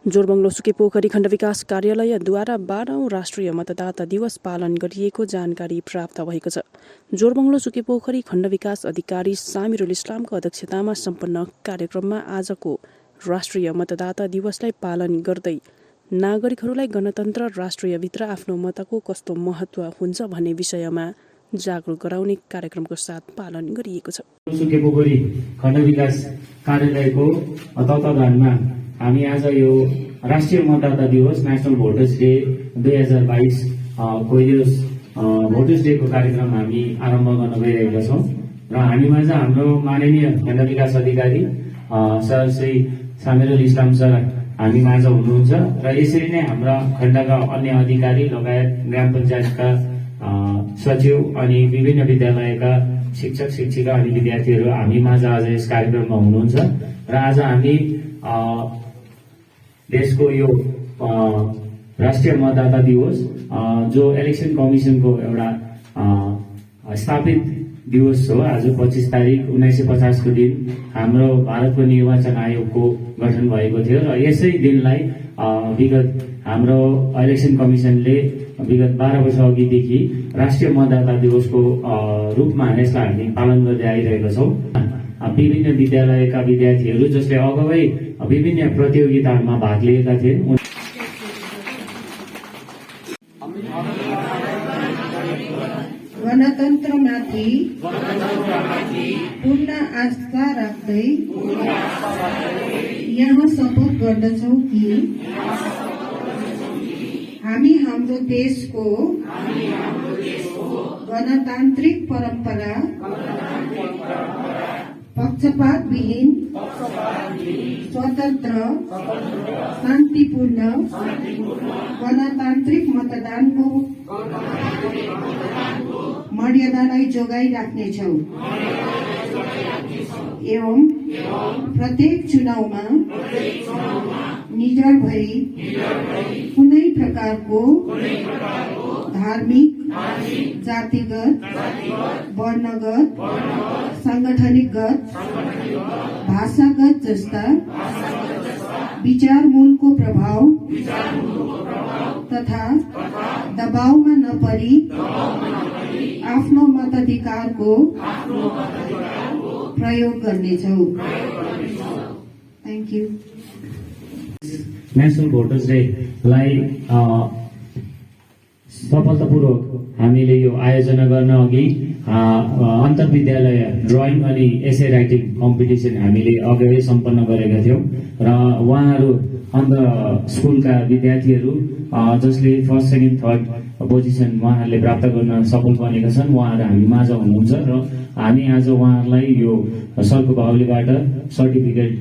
जोरबङ्गलो सुकेपोखरी खण्ड विकास कार्यालयद्वारा 12औं राष्ट्रिय मतदाता दिवस पालन गरिएको जानकारी प्राप्त भएको छ। जोरबङ्गलो सुकेपोखरी खण्ड विकास अधिकारी सामिरुल इस्लामको अध्यक्षतामा सम्पन्न कार्यक्रममा आजको राष्ट्रिय मतदाता दिवसलाई पालन गर्दै नागरिकहरूलाई गणतन्त्र राष्ट्रियभित्र आफ्नो मतको कस्तो महत्व हुन्छ भन्ने विषयमा जागरुक गराउने कार्यक्रमको साथ पालन गरिएको छ। सुकेपोखरी खण्ड विकास कार्यालयको तत्वावधानमा हामी आज यो राष्ट्रिय मतदाता दिवस नेशनल भोटर्स डे 2022 को यो भोटर्स डे को कार्यक्रम हामी आरम्भ गर्न गइरहेका छौँ र हामीमा चाहिँ हाम्रो माननीय खण्ड विकास अधिकारी सर श्री सामिरुल इस्लाम सर हामी माझ हुनुहुन्छ र यसरी नै हाम्रा खण्डका अन्य अधिकारी लगायत ग्राम पञ्चायतका सचिव अनि विभिन्न विद्यालयका शिक्षक शिक्षिका अनि विद्यार्थीहरू हामी माझ आज यस कार्यक्रममा हुनुहुन्छ र आज हामी देशको यो राष्ट्रिय मतदाता दिवस जो इलेक्सन कमिसनको एउटा स्थापित दिवस हो। आज 25 तारिक 1950 को दिन हाम्रो भारतको निर्वाचन आयोगको गठन भएको थियो र यसै दिनलाई विगत हाम्रो इलेक्सन कमिसनले विगत 12 वर्ष अघिदेखि राष्ट्रिय मतदाता दिवसको रूपमा यसलाई हामी पालन गर्दै आइरहेका छौँ। विभिन्न विद्यालयका विद्यार्थीहरू जसले अगावै विभिन्न प्रतियोगिताहरूमा भाग लिएका थिए गणतन्त्रमाथि पूर्ण आस्था राख्दै यहाँ शपथ गर्दछौँ कि हामी हाम्रो देशको गणतान्त्रिक परम्परा पक्षपातविहीन स्वतन्त्र शान्तिपूर्ण गणतान्त्रिक मतदानको मर्यादालाई जोगाइराख्नेछौँ एवं प्रत्येक चुनावमा निडर भई कुनै प्रकारको धार्मिक जातिगत वर्णगत संगठनिकगत भाषागत जस्ता विचारमूलको प्रभाव तथा दबावमा नपरी आफ्नो मताधिकारको प्रयोग गर्नेछौँ। Thank you. National voters day लाई सफलतापूर्वक हामीले यो आयोजना गर्न अघि अन्तर्विद्यालय ड्रइङ अनि एसे राइटिङ कम्पिटिसन हामीले अगावै सम्पन्न गरेका थियौँ र उहाँहरू अन्त स्कुलका विद्यार्थीहरू जसले फर्स्ट सेकेन्ड थर्ड पोजिसन उहाँहरूले प्राप्त गर्न सफल बनेका छन् उहाँहरू हामी माझ हुनुहुन्छ र हामी आज उहाँहरूलाई यो सरको बाहुलीबाट सर्टिफिकेट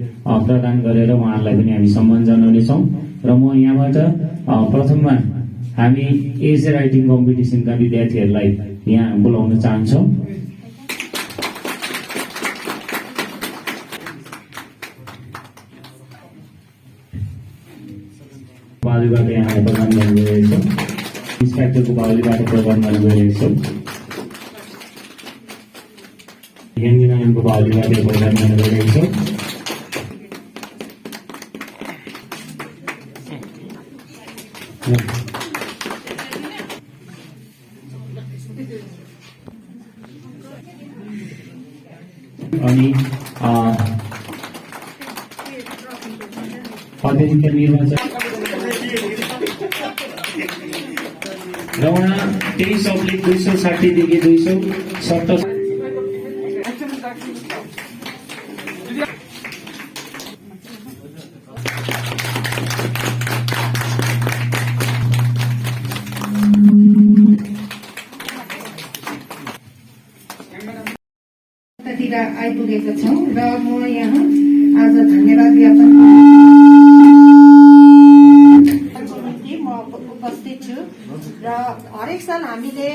प्रदान गरेर उहाँहरूलाई पनि हामी सम्मान जनाउनेछौँ र म यहाँबाट प्रथममा हामी एसे राइटिङ कम्पिटिसनका विद्यार्थीहरूलाई यहाँ बोलाउन चाहन्छौँ। बाहुलीबाट यहाँलाई प्रदान गर्न गइरहेको छ। इन्सपेक्टरको बाहुलीबाट प्रदान गर्न गइरहेको छ। यङ्गिनाको बाहुलीबाट प्रदान गर्न गइरहेको छ। अनि अतिरिक्त निर्वाचन र उहाँ 23/260 देखि 270 आइपुगेका छौँ र म यहाँ आज धन्यवाद ज्ञापन म उपस्थित छु र हरेक साल हामीले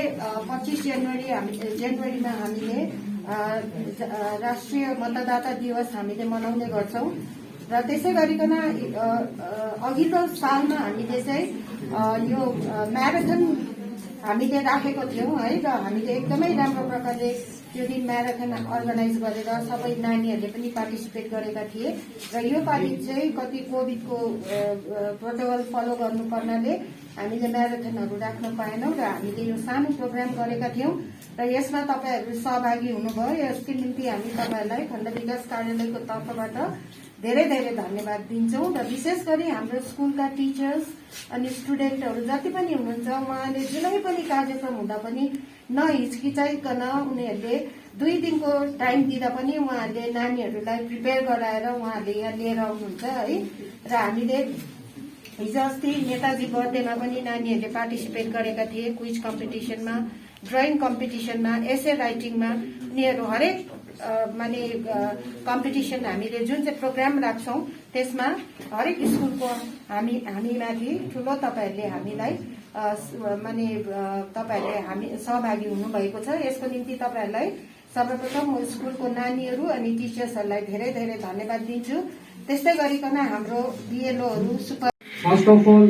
25 जनवरीमा हामीले राष्ट्रिय मतदाता दिवस हामीले मनाउने गर्छौँ र त्यसै गरिकन अघिल्लो सालमा हामीले चाहिँ यो म्याराथन हामीले राखेको थियौँ है, र हामीले एकदमै राम्रो प्रकारले त्यो दिन म्याराथन अर्गनाइज गरेर सबै नानीहरूले पनि पार्टिसिपेट गरेका थिए र यो पालि चाहिँ कति कोभिडको प्रोटोकल फलो गर्नुपर्नाले हामीले म्याराथनहरू राख्न पाएनौँ र हामीले यो सानो प्रोग्राम गरेका थियौँ र यसमा तपाईँहरू सहभागी हुनुभयो। यसको निम्ति हामी तपाईँहरूलाई खण्ड विकास कार्यालयको तर्फबाट धेरै धेरै धन्यवाद दिन्छौँ र विशेष गरी हाम्रो स्कुलका टिचर्स अनि स्टुडेन्टहरू जति पनि हुनुहुन्छ उहाँले जुनै पनि कार्यक्रम हुँदा पनि नहिचकिचाइकन उनीहरूले 2 दिनको टाइम दिँदा पनि उहाँहरूले नानीहरूलाई प्रिपेयर गराएर उहाँहरूले यहाँ लिएर आउनुहुन्छ है। र हामीले हिजो अस्ति नेताजी बर्थडेमा पनि नानीहरूले पार्टिसिपेट गरेका थिए, क्विज कम्पिटिसनमा, ड्रइङ कम्पिटिसनमा, एसे राइटिङमा। उनीहरू हरेक माने कम्पिटिसन हामीले जुन चाहिँ प्रोग्राम राख्छौँ त्यसमा हरेक स्कुलको हामीमाथि ठुलो तपाईँहरूले हामीलाई माने तपाईँहरूले हामी सहभागी हुनुभएको छ। यसको निम्ति तपाईँहरूलाई सर्वप्रथम म स्कुलको नानीहरू अनि टिचर्सहरूलाई धेरै धेरै धन्यवाद दिन्छु। त्यस्तै गरिकन हाम्रो बिएलओहरू super First of all,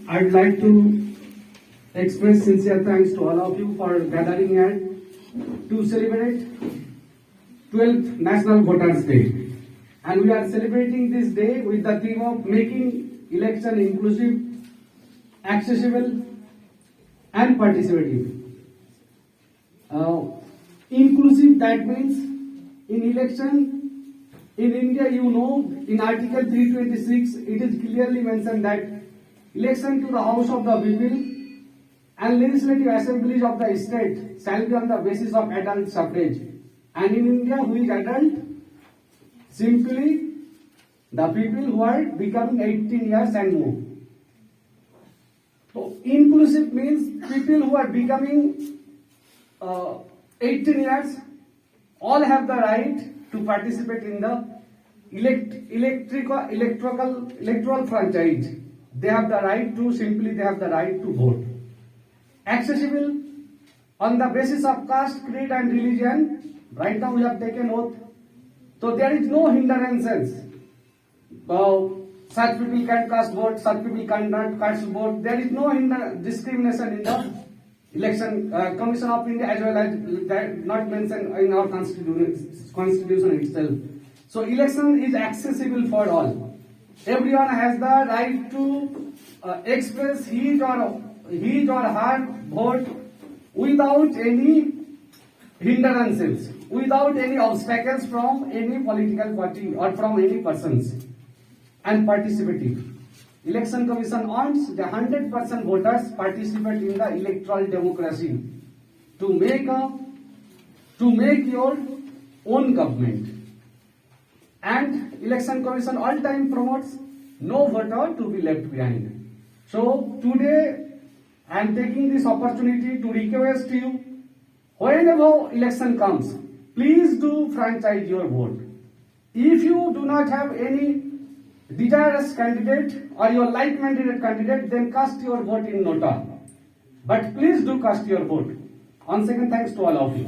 I'd like to express sincere thanks to all of you for gathering here to celebrate 12th National Voters Day. And we are celebrating this day with the theme of making election inclusive, accessible and participative. Inclusive, that means in election in India, you know, in Article 326, it is clearly mentioned that election to the House of the People and legislative assemblies of the state shall be on the basis of adult suffrage. And in India, who is adult? Simply the people who are becoming 18 years and more. So, inclusive means people who are becoming 18 years all have the right to participate in the electoral franchise. They have the right to, simply they have the right to vote. Accessible on the basis of caste, creed and religion. Right now we have taken oath. So there is no hindrances. Such people can cast vote, such people cannot cast vote. There is no discrimination in the Election Commission of India as well as that not mentioned in our constitution itself. So election is accessible for all. Everyone has the right to express his or her vote without any hindrances, without any obstacles from any political party or from any persons. And participative. Election Commission wants the 100% voters participate in the electoral democracy to make your own government. And Election Commission all time promotes no voter to be left behind. So today I am taking this opportunity to request you, whenever election comes, please do franchise your vote. If you do not have any desirous candidate or your like-minded candidate, then cast your vote in nota. But please do cast your vote. Once again, thanks to all of you.